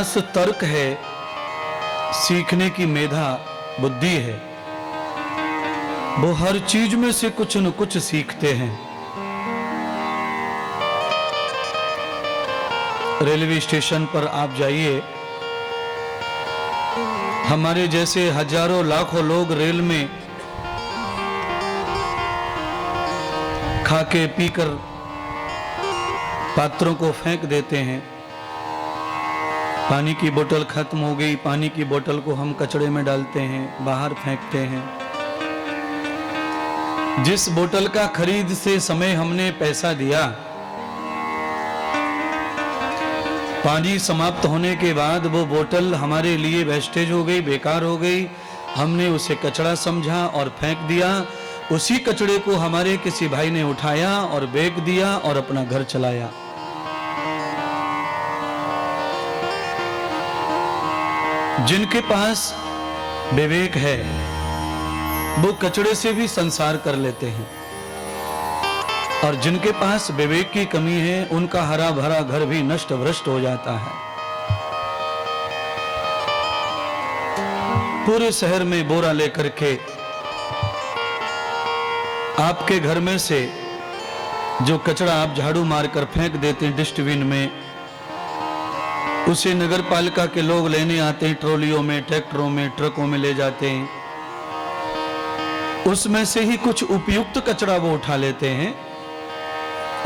पास तर्क है, सीखने की मेधा बुद्धि है, वो हर चीज में से कुछ न कुछ सीखते हैं। रेलवे स्टेशन पर आप जाइए, हमारे जैसे हजारों लाखों लोग रेल में खा के पीकर पात्रों को फेंक देते हैं। पानी की बोतल खत्म हो गई, पानी की बोतल को हम कचड़े में डालते हैं, बाहर फेंकते हैं। जिस बोतल का खरीद से समय हमने पैसा दिया, पानी समाप्त होने के बाद वो बोतल हमारे लिए वेस्टेज हो गई, बेकार हो गई। हमने उसे कचड़ा समझा और फेंक दिया। उसी कचड़े को हमारे किसी भाई ने उठाया और बेच दिया और अपना घर चलाया। जिनके पास विवेक है वो कचड़े से भी संसार कर लेते हैं, और जिनके पास विवेक की कमी है उनका हरा भरा घर भी नष्ट भ्रष्ट हो जाता है। पूरे शहर में बोरा लेकर के आपके घर में से जो कचड़ा आप झाड़ू मारकर फेंक देते हैं डस्टबिन में, उसे नगर पालिका के लोग लेने आते हैं, ट्रॉलियों में, ट्रैक्टरों में, ट्रकों में ले जाते हैं। उसमें से ही कुछ उपयुक्त कचड़ा वो उठा लेते हैं,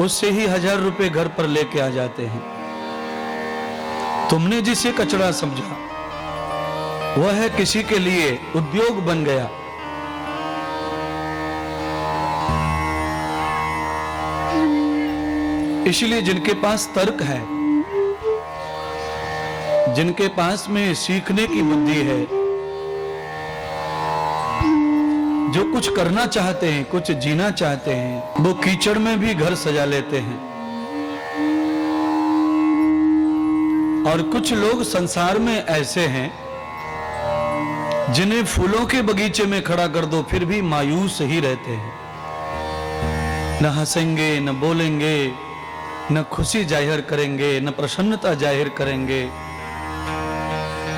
उससे ही 1000 रुपए घर पर लेके आ जाते हैं। तुमने जिसे कचड़ा समझा वह है किसी के लिए उद्योग बन गया। इसलिए जिनके पास तर्क है, जिनके पास में सीखने की बुद्धि है, जो कुछ करना चाहते हैं, कुछ जीना चाहते हैं, वो कीचड़ में भी घर सजा लेते हैं। और कुछ लोग संसार में ऐसे हैं जिन्हें फूलों के बगीचे में खड़ा कर दो फिर भी मायूस ही रहते हैं। न हंसेंगे, न बोलेंगे, न खुशी जाहिर करेंगे, न प्रसन्नता जाहिर करेंगे।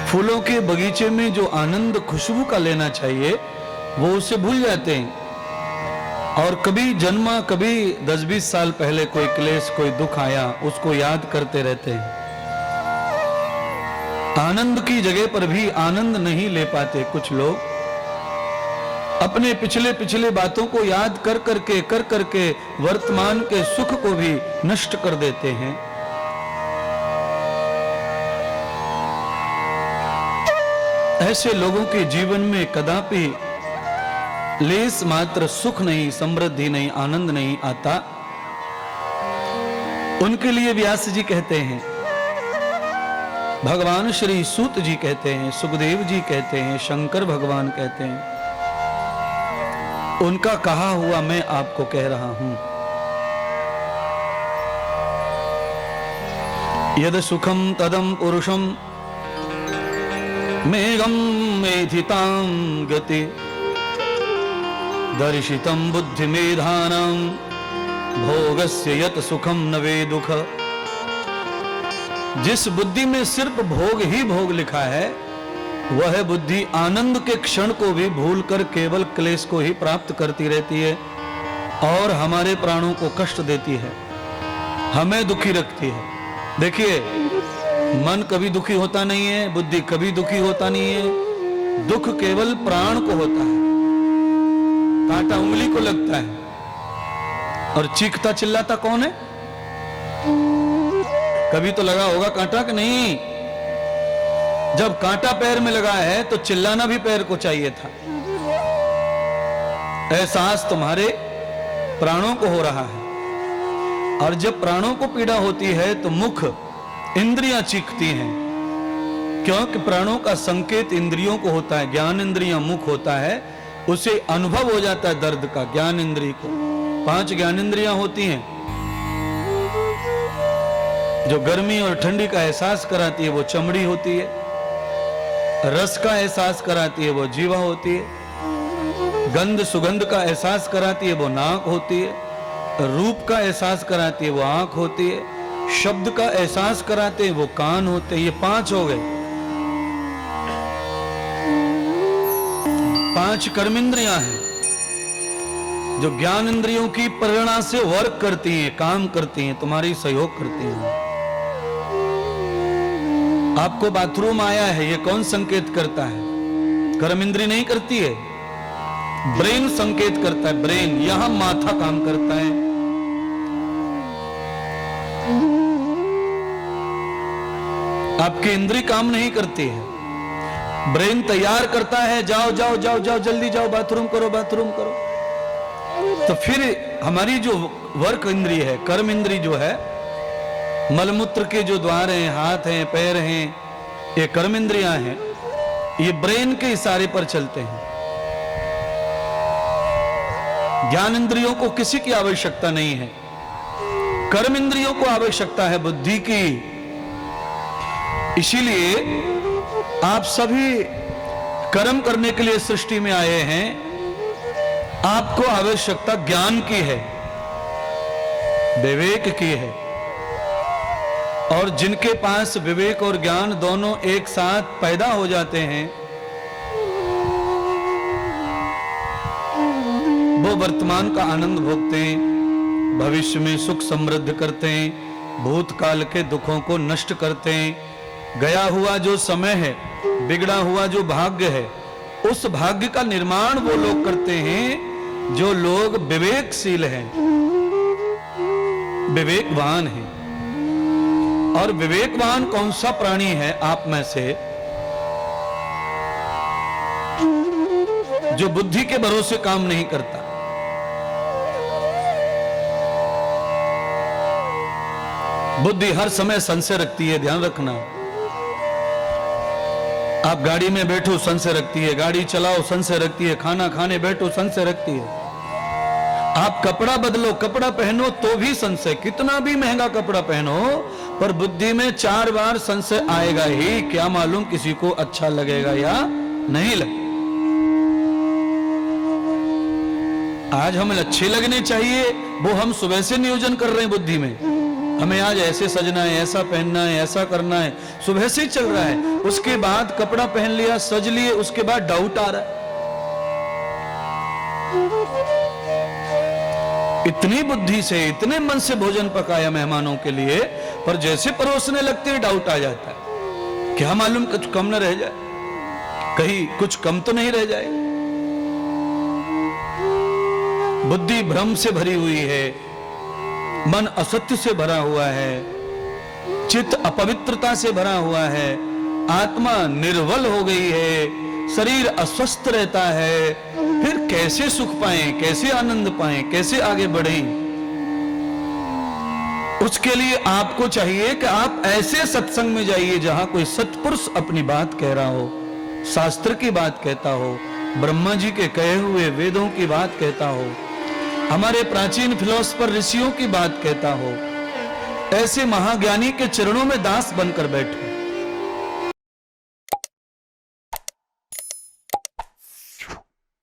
फूलों के बगीचे में जो आनंद खुशबू का लेना चाहिए वो उसे भूल जाते हैं। और कभी जन्मा, कभी 10-20 साल पहले कोई क्लेश, कोई दुख आया, उसको याद करते रहते हैं। आनंद की जगह पर भी आनंद नहीं ले पाते कुछ लोग। अपने पिछले बातों को याद कर करके वर्तमान के सुख को भी नष्ट कर देते हैं। ऐसे लोगों के जीवन में कदापि लेस मात्र सुख नहीं, समृद्धि नहीं, आनंद नहीं आता। उनके लिए व्यास जी कहते हैं, भगवान श्री सूत जी कहते हैं, सुखदेव जी कहते हैं, शंकर भगवान कहते हैं, उनका कहा हुआ मैं आपको कह रहा हूं। यद सुखम तदम पुरुषम मेघम मेधितां गति दर्शितं बुद्धि मेधानां भोगस्य यत सुखम नवे दुख। जिस बुद्धि में सिर्फ भोग ही भोग लिखा है वह बुद्धि आनंद के क्षण को भी भूलकर केवल क्लेश को ही प्राप्त करती रहती है और हमारे प्राणों को कष्ट देती है, हमें दुखी रखती है। देखिए, मन कभी दुखी होता नहीं है, बुद्धि कभी दुखी होता नहीं है। दुख केवल प्राण को होता है, कांटा उंगली को लगता है। और चीखता चिल्लाता कौन है? कभी तो लगा होगा कांटा कि नहीं? जब कांटा पैर में लगा है तो चिल्लाना भी पैर को चाहिए था। एहसास तुम्हारे प्राणों को हो रहा है, और जब प्राणों को पीड़ा होती है तो मुख, इंद्रियां चीखती हैं, क्योंकि प्राणों का संकेत इंद्रियों को होता है। ज्ञान इंद्रियां मुख होता है, उसे अनुभव हो जाता है दर्द का। ज्ञान इंद्रिय को 5 ज्ञान इंद्रियां होती हैं। जो गर्मी और ठंडी का एहसास कराती है वो चमड़ी होती है, रस का एहसास कराती है वो जीवा होती है, गंध सुगंध का एहसास कराती है वो नाक होती है, रूप का एहसास कराती है वो आंख होती है, शब्द का एहसास कराते वो कान होते, ये 5 हो गए। 5 कर्मेंद्रियां हैं जो ज्ञान इंद्रियों की प्रेरणा से वर्क करती हैं, काम करती हैं, तुम्हारी सहयोग करती हैं। आपको बाथरूम आया है, ये कौन संकेत करता है? कर्म इंद्री नहीं करती है, ब्रेन संकेत करता है। ब्रेन, यहां माथा काम करता है। आपकी इंद्री काम नहीं करती है, ब्रेन तैयार करता है, जाओ जाओ जाओ जाओ, जल्दी जाओ, बाथरूम करो, बाथरूम करो। तो फिर हमारी जो वर्क इंद्री है, कर्म इंद्री जो है, मलमूत्र के जो द्वार हैं, हाथ हैं, पैर हैं, ये कर्म इंद्रियां हैं, ये ब्रेन के इशारे पर चलते हैं। ज्ञान इंद्रियों को किसी की आवश्यकता नहीं है, कर्म इंद्रियों को आवश्यकता है बुद्धि की। इसीलिए आप सभी कर्म करने के लिए सृष्टि में आए हैं। आपको आवश्यकता ज्ञान की है, विवेक की है। और जिनके पास विवेक और ज्ञान दोनों एक साथ पैदा हो जाते हैं, वो वर्तमान का आनंद भोगते हैं, भविष्य में सुख समृद्ध करते हैं, भूतकाल के दुखों को नष्ट करते हैं। गया हुआ जो समय है, बिगड़ा हुआ जो भाग्य है, उस भाग्य का निर्माण वो लोग करते हैं जो लोग विवेकशील हैं, विवेकवान हैं। और विवेकवान कौन सा प्राणी है आप में से? जो बुद्धि के भरोसे काम नहीं करता। बुद्धि हर समय संशय रखती है, ध्यान रखना। आप गाड़ी में बैठो, संशय रखती है, गाड़ी चलाओ, संशय रखती है, खाना खाने बैठो, संशय रखती है। आप कपड़ा बदलो, कपड़ा पहनो तो भी संशय, कितना भी महंगा कपड़ा पहनो, पर बुद्धि में 4 बार संशय आएगा ही। क्या मालूम किसी को अच्छा लगेगा या नहीं लगे। आज हमें अच्छे लगने चाहिए, वो हम सुबह से नियोजन कर रहे हैं बुद्धि में। हमें आज ऐसे सजना है, ऐसा पहनना है, ऐसा करना है, सुबह से ही चल रहा है। उसके बाद कपड़ा पहन लिया, सज लिए, उसके बाद डाउट आ रहा है। इतनी बुद्धि से, इतने मन से भोजन पकाया मेहमानों के लिए, पर जैसे परोसने लगते हैं डाउट आ जाता है। क्या मालूम कुछ कम न रह जाए, कहीं कुछ कम तो नहीं रह जाए। बुद्धि भ्रम से भरी हुई है, मन असत्य से भरा हुआ है, चित्त अपवित्रता से भरा हुआ है, आत्मा निर्बल हो गई है, शरीर अस्वस्थ रहता है। फिर कैसे सुख पाएं, कैसे आनंद पाएं, कैसे आगे बढ़ें? उसके लिए आपको चाहिए कि आप ऐसे सत्संग में जाइए जहां कोई सत्पुरुष अपनी बात कह रहा हो, शास्त्र की बात कहता हो, ब्रह्मा जी के कहे हुए वेदों की बात कहता हो, हमारे प्राचीन फिलोसफर ऋषियों की बात कहता हो। ऐसे महाज्ञानी के चरणों में दास बनकर बैठो।